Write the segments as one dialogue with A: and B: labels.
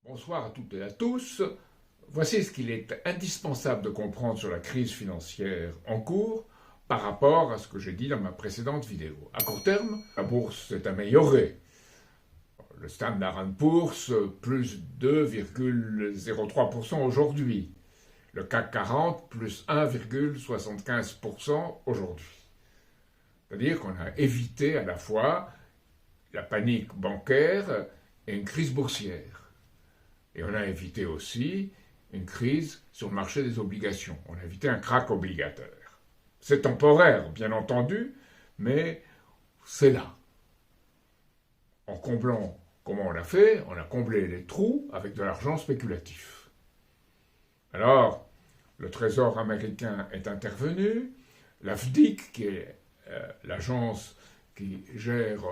A: Bonsoir à toutes et à tous. Voici ce qu'il est indispensable de comprendre sur la crise financière en cours par rapport à ce que j'ai dit dans ma précédente vidéo. À court terme, la bourse s'est améliorée. Le Standard & Poor's, plus 2,03% aujourd'hui. Le CAC 40, plus 1,75% aujourd'hui. C'est-à-dire qu'on a évité à la fois la panique bancaire et une crise boursière. Et on a évité aussi une crise sur le marché des obligations. On a évité un krach obligataire. C'est temporaire, bien entendu, mais c'est là. En comblant, comment on l'a fait? On a comblé les trous avec de l'argent spéculatif. Alors, le Trésor américain est intervenu, la FDIC, qui est l'agence qui gère,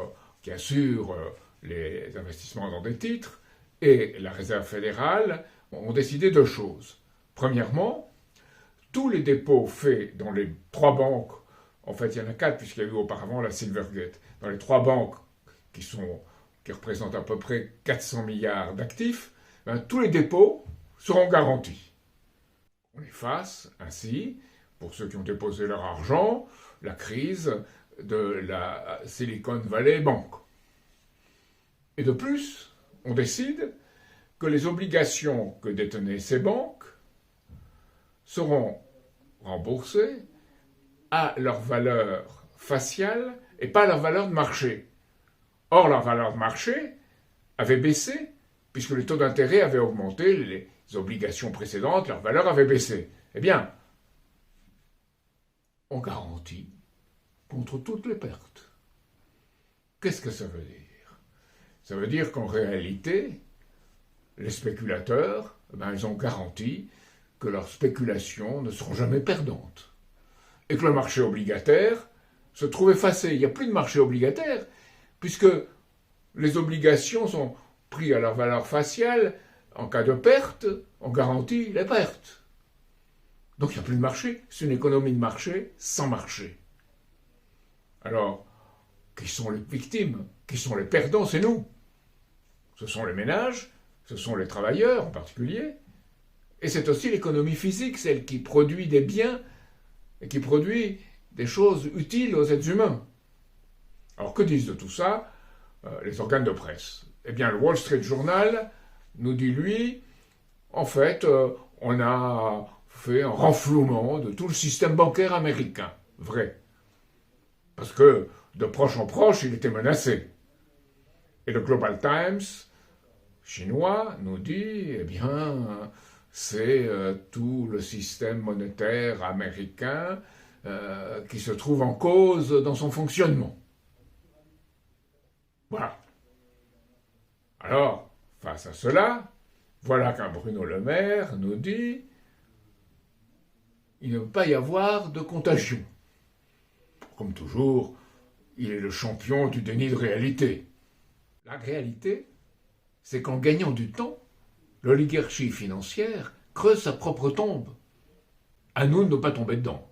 A: qui assure les investissements dans des titres, et la Réserve fédérale ont décidé deux choses. Premièrement, tous les dépôts faits dans les trois banques, en fait il y en a quatre puisqu'il y a eu auparavant la Silvergate, dans les trois banques qui représentent à peu près 400 milliards d'actifs, tous les dépôts seront garantis. On efface ainsi, pour ceux qui ont déposé leur argent, la crise de la Silicon Valley Bank. Et de plus, on décide que les obligations que détenaient ces banques seront remboursées à leur valeur faciale et pas à leur valeur de marché. Or, leur valeur de marché avait baissé, puisque les taux d'intérêt avaient augmenté, les obligations précédentes, leur valeur avait baissé. Eh bien, on garantit contre toutes les pertes. Qu'est-ce que ça veut dire? Ça veut dire qu'en réalité, les spéculateurs, ils ont garanti que leurs spéculations ne seront jamais perdantes. Et que le marché obligataire se trouve effacé. Il n'y a plus de marché obligataire, puisque les obligations sont prises à leur valeur faciale. En cas de perte, on garantit les pertes. Donc il n'y a plus de marché. C'est une économie de marché sans marché. Alors, qui sont les victimes? Qui sont les perdants? C'est nous. Ce sont les ménages, ce sont les travailleurs en particulier, et c'est aussi l'économie physique, celle qui produit des biens et qui produit des choses utiles aux êtres humains. Alors que disent de tout ça les organes de presse? Eh bien, le Wall Street Journal nous dit, lui, en fait, on a fait un renflouement de tout le système bancaire américain. Vrai. Parce que de proche en proche, il était menacé. Et le Global Times chinois nous dit, eh bien, c'est tout le système monétaire américain qui se trouve en cause dans son fonctionnement. Voilà. Alors, face à cela, voilà qu'un Bruno Le Maire nous dit, il ne peut pas y avoir de contagion. Comme toujours, il est le champion du déni de réalité. La réalité, c'est qu'en gagnant du temps, l'oligarchie financière creuse sa propre tombe. À nous de ne pas tomber dedans.